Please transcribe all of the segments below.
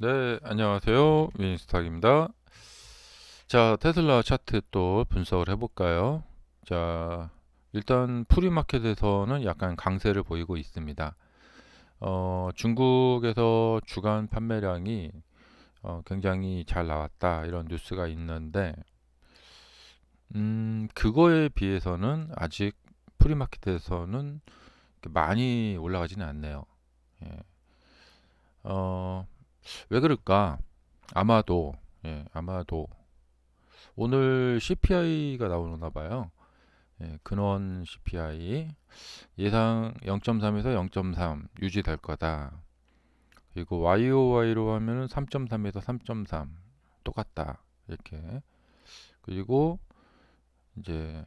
네, 안녕하세요. 윈스탁입니다. 자, 테슬라 차트 또 분석을 해볼까요? 자, 일단 프리마켓에서는 약간 강세를 보이고 있습니다. 중국에서 주간 판매량이 굉장히 잘 나왔다 이런 뉴스가 있는데, 그거에 비해서는 아직 프리마켓에서는 많이 올라가지는 않네요. 예. 어, 왜 그럴까? 아마도, 아마도 오늘 CPI가 나오나 봐요. 근원 CPI 예상 0.3에서 0.3 유지될 거다. 그리고 YOY로 하면은 3.3에서 3.3 똑같다. 이렇게. 그리고 이제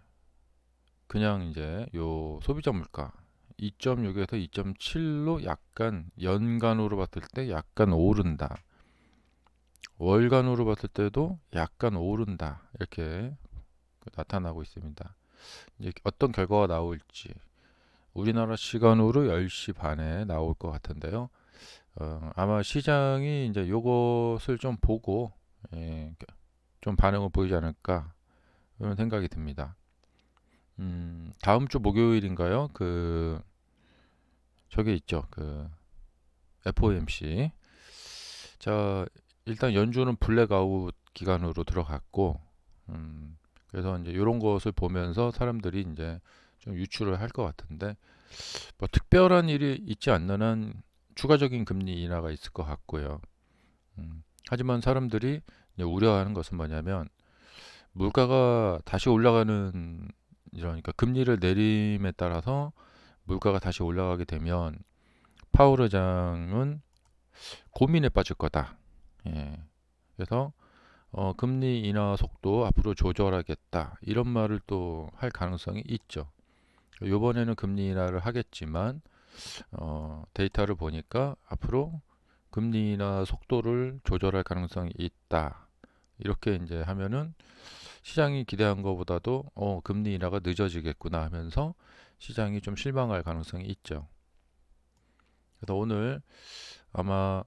그냥 이제 요 소비자 물가 2.6에서 2.7로 약간 연간으로 봤을 때 약간 오른다. 월간으로 봤을 때도 약간 오른다. 이렇게 나타나고 있습니다. 이제 어떤 결과가 나올지 우리나라 시간으로 10시 반에 나올 것 같은데요. 아마 시장이 이제 요것을 좀 보고 좀 반응을 보이지 않을까 그런 생각이 듭니다. 다음 주 목요일인가요? 저게 있죠. FOMC. 자, 일단 연준은 블랙아웃 기간으로 들어갔고, 그래서 이제 이런 것을 보면서 사람들이 이제 좀 유출을 할 것 같은데, 뭐 특별한 일이 있지 않는 한 추가적인 금리 인하가 있을 것 같고요. 하지만 사람들이 이제 우려하는 것은 뭐냐면 물가가 다시 올라가는 이러니까 금리를 내림에 따라서 물가가 다시 올라가게 되면 파월 의장은 고민에 빠질 거다. 예. 그래서 금리 인하 속도 앞으로 조절하겠다 이런 말을 또 할 가능성이 있죠. 이번에는 금리 인하를 하겠지만 데이터를 보니까 앞으로 금리 인하 속도를 조절할 가능성이 있다. 이렇게 이제 하면은 시장이 기대한 것보다도 금리 인하가 늦어지겠구나 하면서 시장이 좀 실망할 가능성이 있죠. 그래서 오늘 아마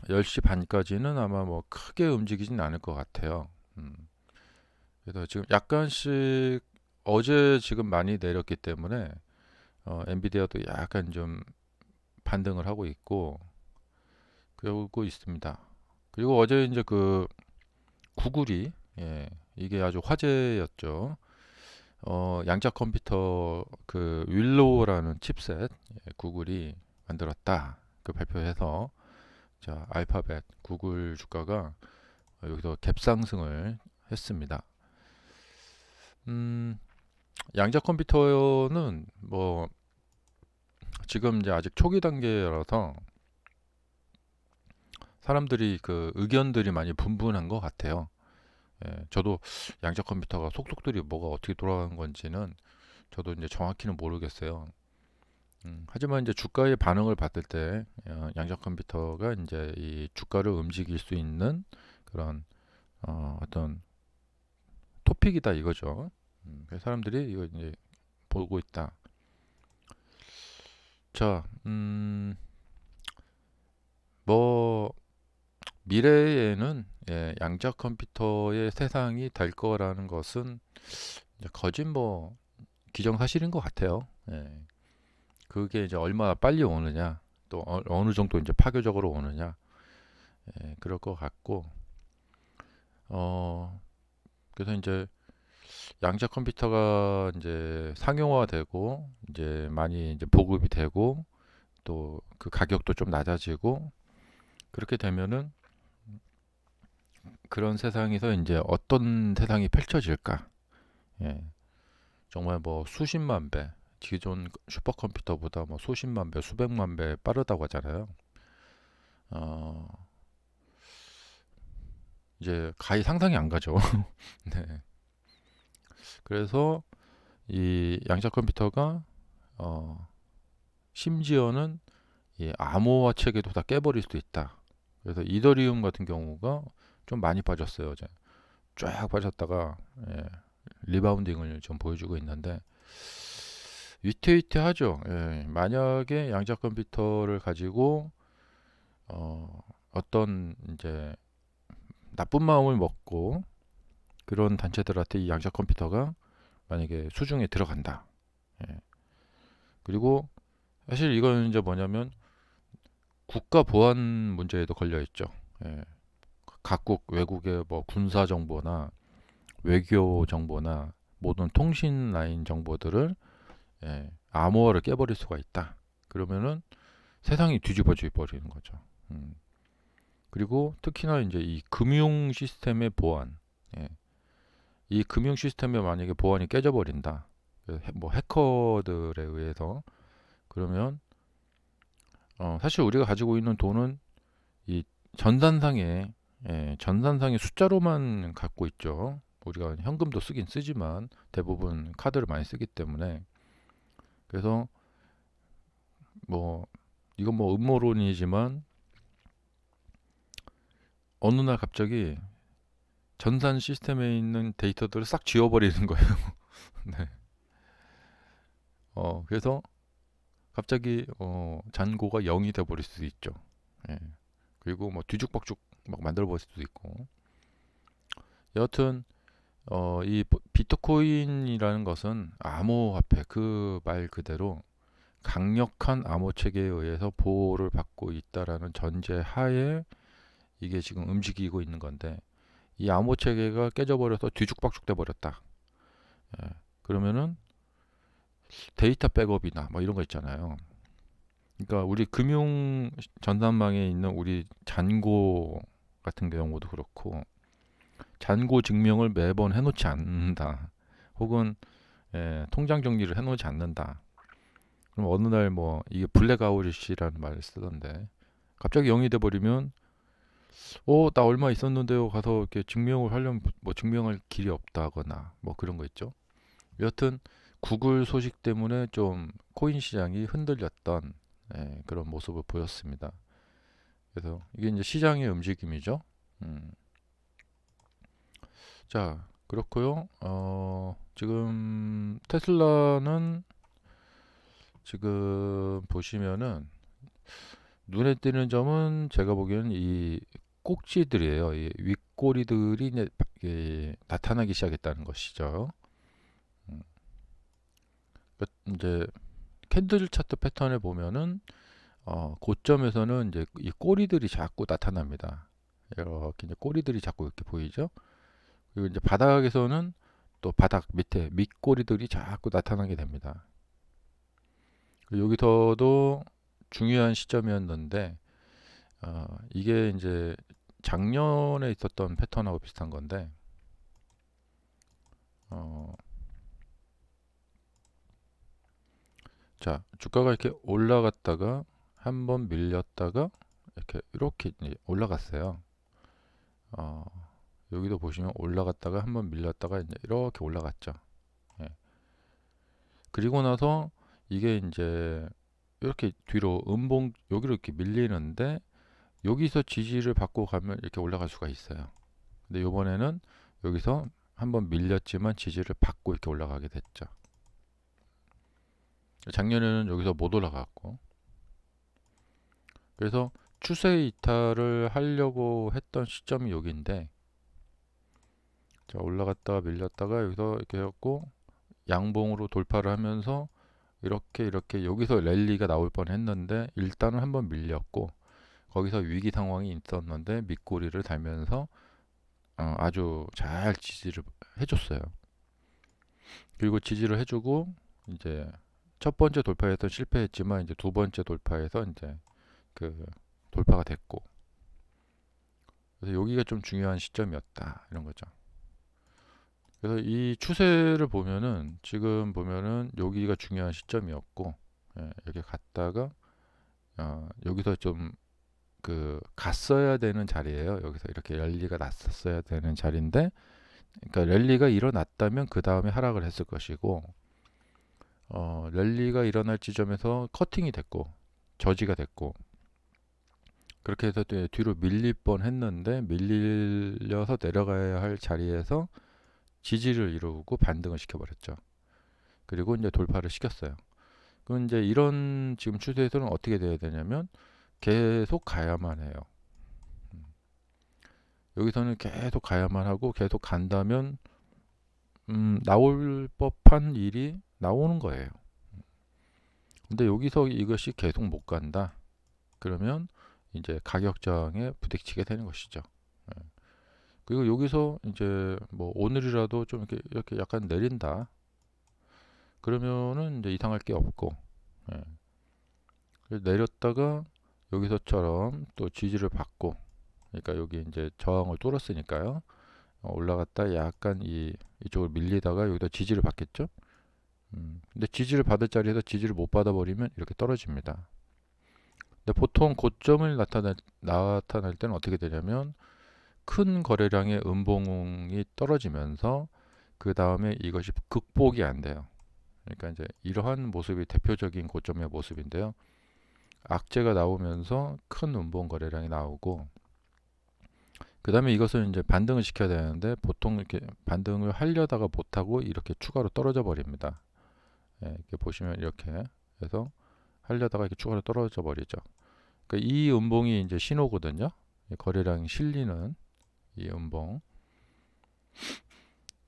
10시 반까지는 아마 뭐 크게 움직이진 않을 것 같아요. 음, 그래서 지금 약간씩 어제 지금 많이 내렸기 때문에 엔비디아도 약간 좀 반등을 하고 있고 그러고 있습니다. 그리고 어제 이제 구글이 이게 아주 화제였죠. 양자 컴퓨터 윌로우라는 칩셋 구글이 만들었다. 그 발표해서 자 알파벳 구글 주가가 여기서 갭상승을 했습니다. 음, 양자 컴퓨터는 뭐 지금 이제 아직 초기 단계라서 사람들이 그 의견들이 많이 분분한 것 같아요. 저도 양자 컴퓨터가 속속들이 뭐가 어떻게 돌아가는 건지는 저도 이제 정확히는 모르겠어요. 하지만 이제 주가의 반응을 봤을 때 양자 컴퓨터가 이제 이 주가를 움직일 수 있는 그런 어떤 토픽이다 이거죠. 그래서 사람들이 이거 이제 보고 있다. 자, 뭐 미래에는 양자 컴퓨터의 세상이 될 거라는 것은 이제 거진 뭐 기정사실인 것 같아요. 그게 이제 얼마나 빨리 오느냐, 또 어느 정도 이제 파괴적으로 오느냐, 그럴 것 같고, 어, 그래서 이제 양자 컴퓨터가 이제 상용화되고, 이제 많이 이제 보급이 되고, 또 그 가격도 좀 낮아지고, 그렇게 되면은 그런 세상에서 이제 어떤 세상이 펼쳐질까? 예, 정말 뭐 수십만 배, 기존 슈퍼컴퓨터보다 뭐 수십만 배, 수백만 배 빠르다고 하잖아요. 어, 이제 가히 상상이 안 가죠. 네. 그래서 이 양자 컴퓨터가 어, 심지어는 이 암호화 체계도 다 깨버릴 수도 있다. 그래서 이더리움 같은 경우가 좀 많이 빠졌어요. 어제 쫙 빠졌다가 리바운딩을 좀 보여주고 있는데 위태위태하죠. 만약에 양자 컴퓨터를 가지고 어떤 이제 나쁜 마음을 먹고 그런 단체들한테 이 양자 컴퓨터가 만약에 수중에 들어간다. 예. 그리고 사실 이건 이제 뭐냐면 국가 보안 문제에도 걸려 있죠. 예. 각국 외국의 뭐 군사 정보나 외교 정보나 모든 통신 라인 정보들을 암호화를 깨버릴 수가 있다. 그러면은 세상이 뒤집어져 버리는 거죠. 그리고 특히나 이제 이 금융 시스템의 보안, 예. 이 금융 시스템에 만약에 보안이 깨져버린다. 뭐 해커들에 의해서 그러면 사실 우리가 가지고 있는 돈은 이 전산상의 전산상의 숫자로만 갖고 있죠. 우리가 현금도 쓰긴 쓰지만 대부분 카드를 많이 쓰기 때문에 그래서 뭐 이건 뭐 음모론이지만 어느 날 갑자기 전산 시스템에 있는 데이터들을 싹 지워버리는 거예요. 네. 그래서 갑자기 잔고가 0이 돼버릴 수도 있죠. 예. 그리고 뭐 뒤죽박죽 막 만들어 버릴 수도 있고. 여하튼 이 비트코인이라는 것은 암호화폐 그 말 그대로 강력한 암호 체계에 의해서 보호를 받고 있다라는 전제 하에 이게 지금 움직이고 있는 건데 이 암호 체계가 깨져버려서 뒤죽박죽 돼 버렸다. 예. 그러면은 데이터 백업이나 뭐 이런 거 있잖아요. 그러니까 우리 금융 전산망에 있는 우리 잔고 같은 경우도 그렇고 잔고 증명을 매번 해놓지 않는다. 혹은 통장 정리를 해놓지 않는다. 그럼 어느 날 뭐 이게 블랙아웃이라는 말을 쓰던데 갑자기 0이 돼버리면 나 얼마 있었는데요 가서 이렇게 증명을 하려면 뭐 증명할 길이 없다거나 뭐 그런 거 있죠. 여하튼 구글 소식 때문에 좀 코인 시장이 흔들렸던 그런 모습을 보였습니다. 그래서 이게 이제 시장의 움직임이죠. 음. 자, 그렇고요. 지금 테슬라는 지금 보시면은 눈에 띄는 점은 제가 보기에는 이 꼭지들이에요. 이 윗꼬리들이 이제 나타나기 시작했다는 것이죠. 음, 이제 캔들 차트 패턴을 보면은 고점에서는 이제 이 꼬리들이 자꾸 나타납니다. 이렇게 이제 꼬리들이 자꾸 이렇게 보이죠. 그리고 이제 바닥에서는 또 바닥 밑에 밑꼬리들이 자꾸 나타나게 됩니다. 여기서도 중요한 시점이었는데 이게 이제 작년에 있었던 패턴하고 비슷한 건데 어, 자 주가가 이렇게 올라갔다가 한번 밀렸다가 이렇게 올라갔어요. 어, 여기도 보시면 올라갔다가 한번 밀렸다가 이제 이렇게 올라갔죠. 예. 그리고 나서 이게 이제 이렇게 뒤로 음봉 여기로 이렇게 밀리는데 여기서 지지를 받고 가면 이렇게 올라갈 수가 있어요. 근데 이번에는 여기서 한번 밀렸지만 지지를 받고 이렇게 올라가게 됐죠. 작년에는 여기서 못 올라갔고 그래서 추세 이탈을 하려고 했던 시점이 여기인데 자 올라갔다가 밀렸다가 여기서 이렇게 했고 양봉으로 돌파를 하면서 이렇게 여기서 랠리가 나올 뻔 했는데 일단은 한번 밀렸고 거기서 위기 상황이 있었는데 밑꼬리를 달면서 아주 잘 지지를 해줬어요. 그리고 지지를 해주고 이제 첫 번째 돌파에서 실패했지만 이제 두 번째 돌파에서 이제 그 돌파가 됐고 그래서 여기가 좀 중요한 시점이었다 이런 거죠. 그래서 이 추세를 보면은 지금 보면은 여기가 중요한 시점이었고 이렇게 갔다가 여기서 좀 갔어야 되는 자리예요. 여기서 이렇게 랠리가 났었어야 되는 자리인데 그러니까 랠리가 일어났다면 그 다음에 하락을 했을 것이고 랠리가 일어날 지점에서 커팅이 됐고 저지가 됐고 그렇게 해서 뒤로 밀릴 뻔 했는데 밀려서 내려가야 할 자리에서 지지를 이루고 반등을 시켜버렸죠. 그리고 이제 돌파를 시켰어요. 그럼 이제 이런 지금 추세에서는 어떻게 돼야 되냐면 계속 가야만 해요. 여기서는 계속 가야만 하고 계속 간다면 나올 법한 일이 나오는 거예요. 근데 여기서 이것이 계속 못 간다. 그러면 이제 가격 저항에 부딪히게 되는 것이죠. 예. 그리고 여기서 이제 뭐 오늘이라도 좀 이렇게 약간 내린다. 그러면은 이제 이상할 게 없고, 예. 그래서 내렸다가 여기서처럼 또 지지를 받고, 그러니까 여기 이제 저항을 뚫었으니까요. 올라갔다 약간 이쪽으로 밀리다가 여기다 지지를 받겠죠. 근데 지지를 받을 자리에서 지지를 못 받아버리면 이렇게 떨어집니다. 근데 보통 고점을 나타날 때는 어떻게 되냐면 큰 거래량의 음봉이 떨어지면서 그 다음에 이것이 극복이 안 돼요. 그러니까 이제 이러한 모습이 대표적인 고점의 모습인데요. 악재가 나오면서 큰 음봉 거래량이 나오고 그 다음에 이것을 이제 반등을 시켜야 되는데 보통 이렇게 반등을 하려다가 못하고 이렇게 추가로 떨어져 버립니다. 예, 이렇게 보시면 이렇게 해서 하려다가 이렇게 추가로 떨어져 버리죠. 그러니까 이 음봉이 이제 신호거든요. 거래량이 실리는 이 음봉.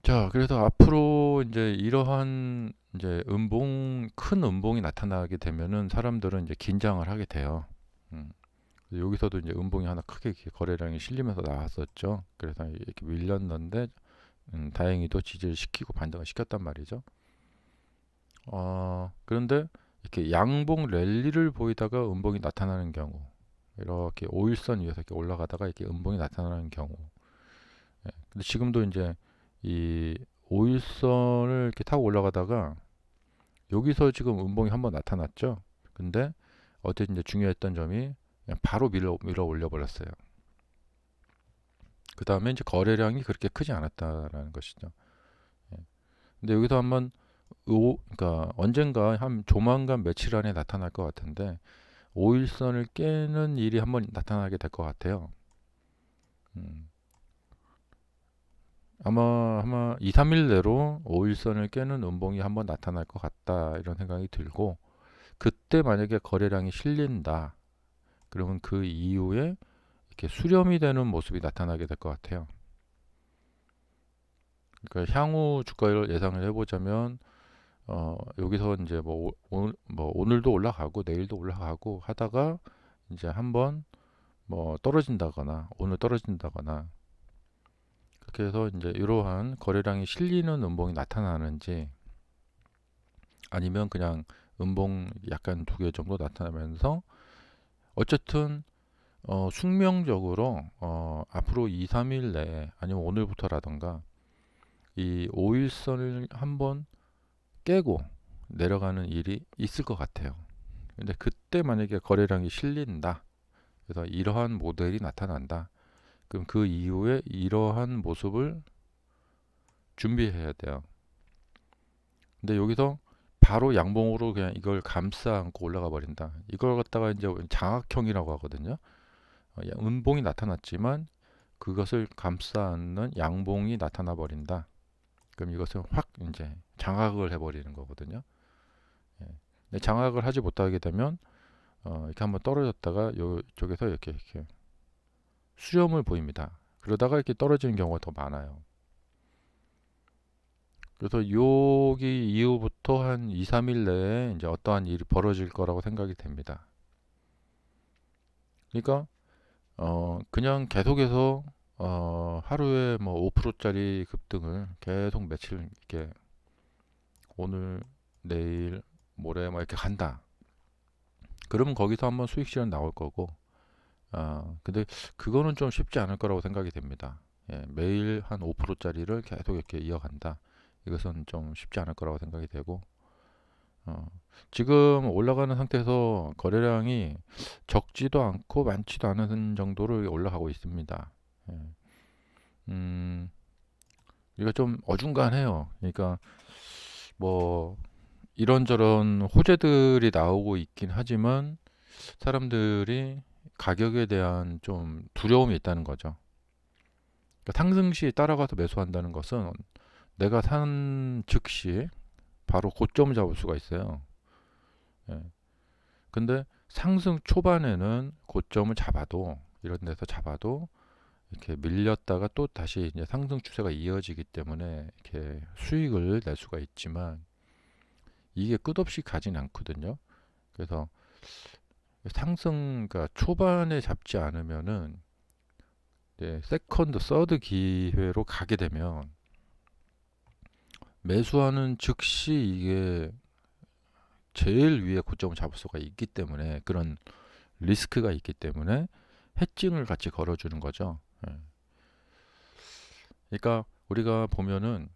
자, 그래서 앞으로 이제 이러한 이제 큰 음봉이 나타나게 되면은 사람들은 이제 긴장을 하게 돼요. 음. 여기서도 이제 음봉이 하나 크게 이렇게 거래량이 실리면서 나왔었죠. 그래서 이렇게 밀렸는데 다행히도 지지를 시키고 반등을 시켰단 말이죠. 그런데 이렇게 양봉 랠리를 보이다가 음봉이 나타나는 경우, 이렇게 5일선 위에서 이렇게 올라가다가 이렇게 음봉이 나타나는 경우. 예. 근데 지금도 이제 이 5일선을 이렇게 타고 올라가다가 여기서 지금 음봉이 한번 나타났죠. 근데 어제 이제 중요했던 점이 그냥 바로 밀어 올려 버렸어요. 그 다음에 이제 거래량이 그렇게 크지 않았다라는 것이죠. 예. 근데 여기서 한번 그러니까 언젠가 한 조만간 며칠 안에 나타날 것 같은데 5일선을 깨는 일이 한번 나타나게 될 것 같아요. 음. 아마 2, 3일 내로 5일선을 깨는 음봉이 한번 나타날 것 같다 이런 생각이 들고 그때 만약에 거래량이 실린다 그러면 그 이후에 이렇게 수렴이 되는 모습이 나타나게 될 것 같아요. 그러니까 향후 주가를 예상을 해보자면 여기서 이제 뭐 오늘도 올라가고 내일도 올라가고 하다가 이제 한번 뭐 떨어진다거나 오늘 떨어진다거나 그렇게 해서 이제 이러한 거래량이 실리는 음봉이 나타나는지 아니면 그냥 음봉 약간 두 개 정도 나타나면서 어쨌든 숙명적으로 앞으로 2, 3일 내에 아니면 오늘부터라던가 이 5일선을 한번 깨고 내려가는 일이 있을 것 같아요. 근데 그때 만약에 거래량이 실린다. 그래서 이러한 모델이 나타난다. 그럼 그 이후에 이러한 모습을 준비해야 돼요. 근데 여기서 바로 양봉으로 그냥 이걸 감싸 안고 올라가 버린다. 이걸 갖다가 이제 장악형이라고 하거든요. 음봉이 나타났지만 그것을 감싸 안는 양봉이 나타나 버린다. 그럼 이것은 확 이제 장악을 해버리는 거거든요. 예. 근데 장악을 하지 못하게 되면 이렇게 한번 떨어졌다가 이쪽에서 이렇게 수렴을 보입니다. 그러다가 이렇게 떨어지는 경우가 더 많아요. 그래서 여기 이후부터 한 2, 3일 내에 이제 어떠한 일이 벌어질 거라고 생각이 됩니다. 그러니까 그냥 계속해서 하루에 뭐 5%짜리 급등을 계속 며칠 이렇게 오늘, 내일, 모레 막 이렇게 간다. 그러면 거기서 한번 수익 실현 나올 거고, 근데 그거는 좀 쉽지 않을 거라고 생각이 됩니다. 예, 매일 한 5%짜리를 계속 이렇게 이어간다. 이것은 좀 쉽지 않을 거라고 생각이 되고, 어, 지금 올라가는 상태에서 거래량이 적지도 않고 많지도 않은 정도로 올라가고 있습니다. 예. 음, 이거 좀 어중간해요. 그러니까 뭐 이런저런 호재들이 나오고 있긴 하지만 사람들이 가격에 대한 좀 두려움이 있다는 거죠. 그러니까 상승 시 따라가서 매수한다는 것은 내가 산 즉시 바로 고점을 잡을 수가 있어요. 예. 근데 상승 초반에는 고점을 잡아도 이런 데서 잡아도 이렇게 밀렸다가 또 다시 이제 상승 추세가 이어지기 때문에 이렇게 수익을 낼 수가 있지만 이게 끝없이 가진 않거든요. 그래서 상승가 초반에 잡지 않으면은 이제 세컨드, 서드 기회로 가게 되면 매수하는 즉시 이게 제일 위에 고점을 잡을 수가 있기 때문에 그런 리스크가 있기 때문에 해칭을 같이 걸어주는 거죠. 예. 그러니까 우리가 보면은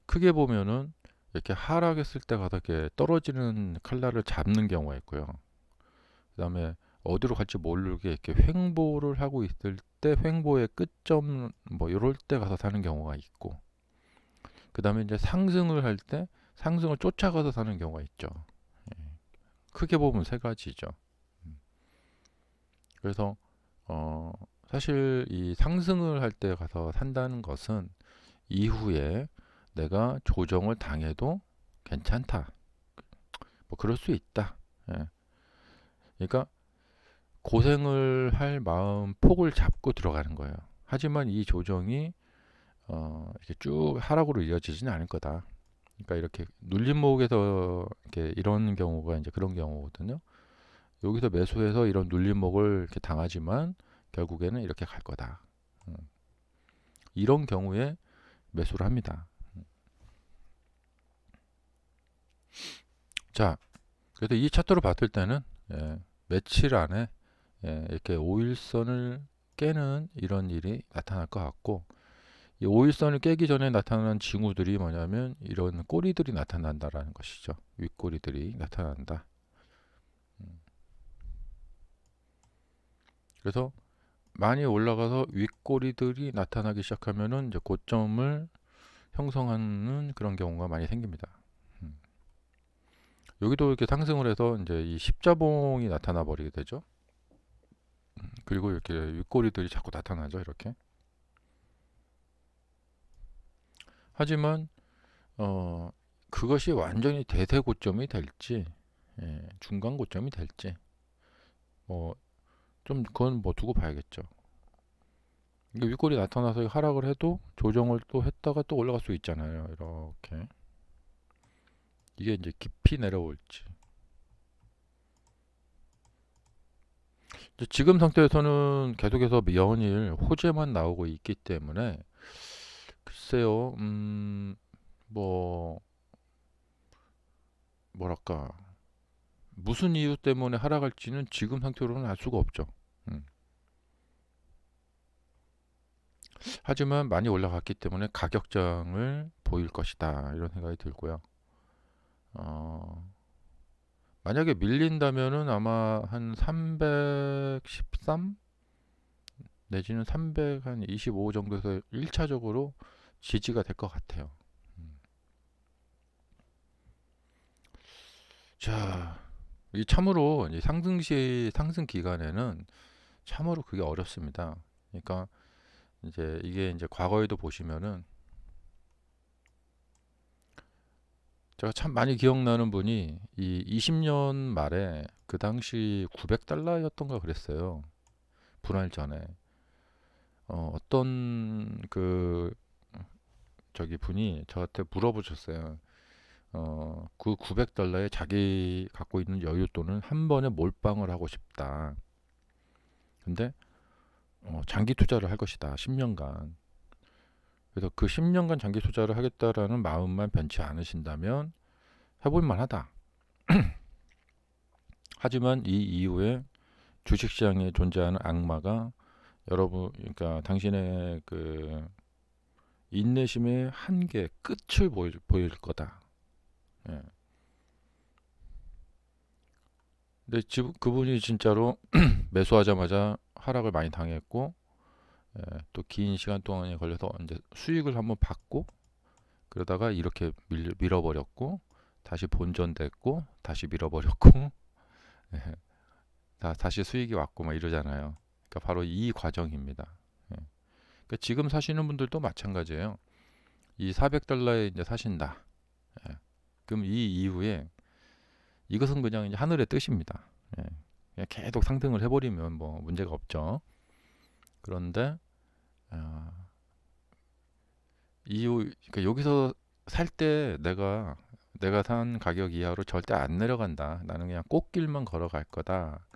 크게 보면은 이렇게 하락했을 때 가서 이렇게 떨어지는 칼날을 잡는 경우가 있고요. 그다음에 어디로 갈지 모르게 이렇게 횡보를 하고 있을 때 횡보의 끝점 뭐 이럴 때 가서 사는 경우가 있고, 그다음에 이제 상승을 할 때 상승을 쫓아가서 사는 경우가 있죠. 예. 크게 보면 세 가지죠. 그래서 어 사실 이 상승을 할 때 가서 산다는 것은 이후에 내가 조정을 당해도 괜찮다. 뭐 그럴 수 있다. 예. 그러니까 고생을 할 마음 폭을 잡고 들어가는 거예요. 하지만 이 조정이 이렇게 쭉 하락으로 이어지지는 않을 거다. 그러니까 이렇게 눌림목에서 이렇게 이런 경우가 이제 그런 경우거든요. 여기서 매수해서 이런 눌림목을 이렇게 당하지만 결국에는 이렇게 갈 거다. 음. 이런 경우에 매수를 합니다. 자, 그래서 이 차트로 봤을 때는 며칠 안에 이렇게 5일선을 깨는 이런 일이 나타날 것 같고, 이 5일선을 깨기 전에 나타나는 징후들이 뭐냐면 이런 꼬리들이 나타난다라는 것이죠. 윗꼬리들이 나타난다. 그래서 많이 올라가서 윗꼬리들이 나타나기 시작하면은 이제 고점을 형성하는 그런 경우가 많이 생깁니다. 여기도 이렇게 상승을 해서 이제 이 십자봉이 나타나 버리게 되죠. 그리고 이렇게 윗꼬리들이 자꾸 나타나죠. 이렇게. 하지만 그것이 완전히 대세 고점이 될지, 중간 고점이 될지, 뭐 좀 그건 뭐 두고 봐야겠죠. 이게 윗골이 나타나서 하락을 해도 조정을 또 했다가 또 올라갈 수 있잖아요. 이렇게 이게 이제 깊이 내려올지. 이제 지금 상태에서는 계속해서 연일 호재만 나오고 있기 때문에 글쎄요, 뭐 뭐랄까 무슨 이유 때문에 하락할지는 지금 상태로는 알 수가 없죠. 음. 하지만 많이 올라갔기 때문에 가격장을 보일 것이다 이런 생각이 들고요. 어, 만약에 밀린다면은 아마 한 313 내지는 325 정도에서 1차적으로 지지가 될 것 같아요. 음. 자, 이 참으로 이 상승 기간에는 참으로 그게 어렵습니다. 그러니까 이제 이게 이제 과거에도 보시면은 제가 참 많이 기억나는 분이 이 20년 말에 그 당시 900달러였던가 그랬어요. 분할 전에. 어떤 그 저기 분이 저한테 물어보셨어요. 그 900달러에 자기 갖고 있는 여윳돈은 한 번에 몰빵을 하고 싶다. 근데 장기 투자를 할 것이다. 10년간. 그래서 그 10년간 장기 투자를 하겠다라는 마음만 변치 않으신다면 해볼 만하다. 하지만 이 이후에 주식시장에 존재하는 악마가 여러분, 그러니까 당신의 그 인내심의 한계, 끝을 보일 거다. 예. 근데 그분이 진짜로 매수하자마자 하락을 많이 당했고, 또 긴 시간 동안에 걸려서 이제 수익을 한번 받고, 그러다가 이렇게 밀어버렸고, 다시 본전됐고, 다시 밀어버렸고, 예. 다시 수익이 왔고, 막 이러잖아요. 그러니까 바로 이 과정입니다. 예. 그러니까 지금 사시는 분들도 마찬가지예요. 이 400달러에 이제 사신다. 예. 그럼 이 이후에 이것은 그냥 이제 하늘의 뜻입니다. 그냥 계속 상승을 해버리면 뭐 문제가 없죠. 그런데 어, 이후 그러니까 여기서 살 때 내가 산 가격 이하로 절대 안 내려간다. 나는 그냥 꽃길만 걸어갈 거다.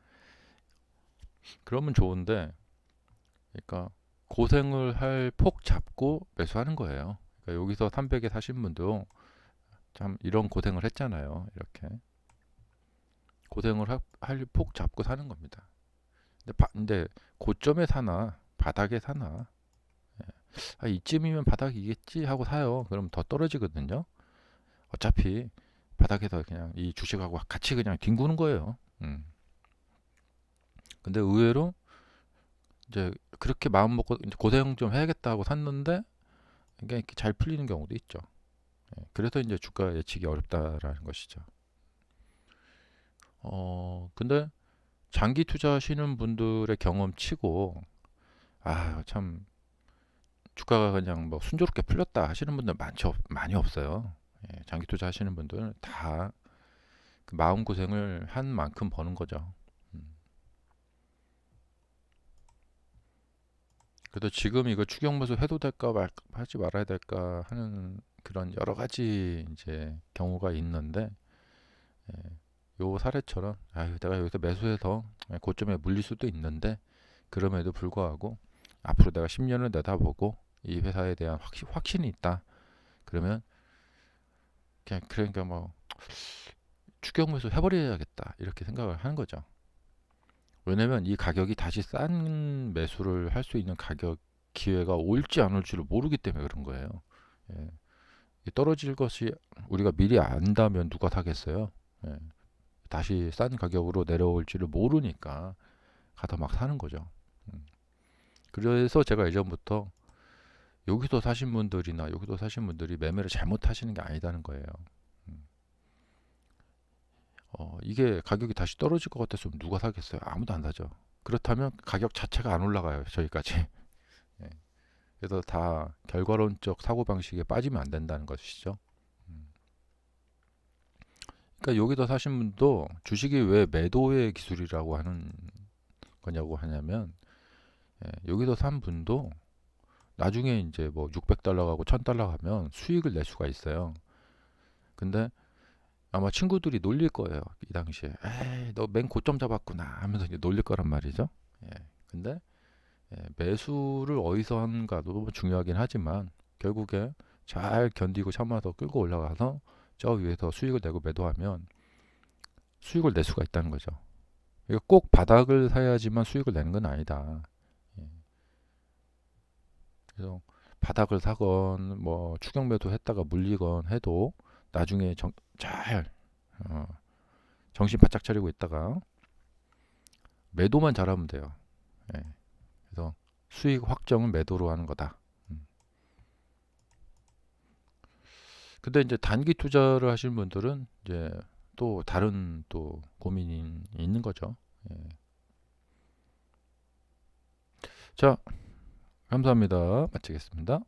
그러면 좋은데, 그러니까 고생을 할 폭 잡고 매수하는 거예요. 그러니까 여기서 300에 사신 분도 참 이런 고생을 했잖아요. 이렇게 고생을 할 폭 잡고 사는 겁니다. 근데 고점에 사나 바닥에 사나, 아, 이쯤이면 바닥이겠지 하고 사요. 그럼 더 떨어지거든요. 어차피 바닥에서 그냥 이 주식하고 같이 그냥 뒹구는 거예요. 근데 의외로 이제 그렇게 마음 먹고 이제 고생 좀 해야겠다 하고 샀는데 이게 이렇게 잘 풀리는 경우도 있죠. 그래서 이제 주가 예측이 어렵다라는 것이죠. 근데 장기 투자하시는 분들의 경험치고, 아, 참 주가가 그냥 뭐 순조롭게 풀렸다 하시는 분들 많이 없어요. 장기 투자하시는 분들은 다 그 마음 고생을 한 만큼 버는 거죠. 음. 그래도 지금 이거 추경 매수 해도 될까 하지 말아야 될까 하는 그런 여러 가지 이제 경우가 있는데, 요 사례처럼 아유, 내가 여기서 매수해서 고점에 물릴 수도 있는데, 그럼에도 불구하고 앞으로 내가 10년을 내다보고 이 회사에 대한 확신이 있다. 그러면 그냥 그러니까 뭐 추경 매수 해버려야겠다 이렇게 생각을 하는 거죠. 왜냐면 이 가격이 다시 싼 매수를 할 수 있는 가격 기회가 올지 안 올지를 모르기 때문에 그런 거예요. 예. 떨어질 것이 우리가 미리 안다면 누가 사겠어요? 예. 다시 싼 가격으로 내려올지를 모르니까 가서 막 사는 거죠. 음. 그래서 제가 예전부터 여기서 사신 분들이 매매를 잘못하시는 게 아니다는 거예요. 음. 이게 가격이 다시 떨어질 것 같았으면 누가 사겠어요? 아무도 안 사죠. 그렇다면 가격 자체가 안 올라가요. 저기까지. 예. 그래서 다 결과론적 사고방식에 빠지면 안 된다는 것이죠. 음. 그러니까 여기서 사신 분도 주식이 왜 매도의 기술이라고 하는 거냐고 하냐면, 여기서 산 분도 나중에 이제 뭐 600달러 가고 1000달러 가면 수익을 낼 수가 있어요. 근데 아마 친구들이 놀릴 거예요. 이 당시에. 에이, 너 맨 고점 잡았구나 하면서 이제 놀릴 거란 말이죠. 예. 근데 매수를 어디서 하는가도 중요하긴 하지만 결국에 잘 견디고 참아서 끌고 올라가서 저 위에서 수익을 내고 매도하면 수익을 낼 수가 있다는 거죠. 그러니까 꼭 바닥을 사야지만 수익을 내는 건 아니다. 예. 그래서 바닥을 사건 뭐 추경 매도했다가 물리건 해도 나중에 잘 어, 정신 바짝 차리고 있다가 매도만 잘하면 돼요. 예. 그래서 수익 확정은 매도로 하는 거다. 음. 근데 이제 단기 투자를 하시는 분들은 이제 또 다른 또 고민이 있는 거죠. 예. 자, 감사합니다. 마치겠습니다.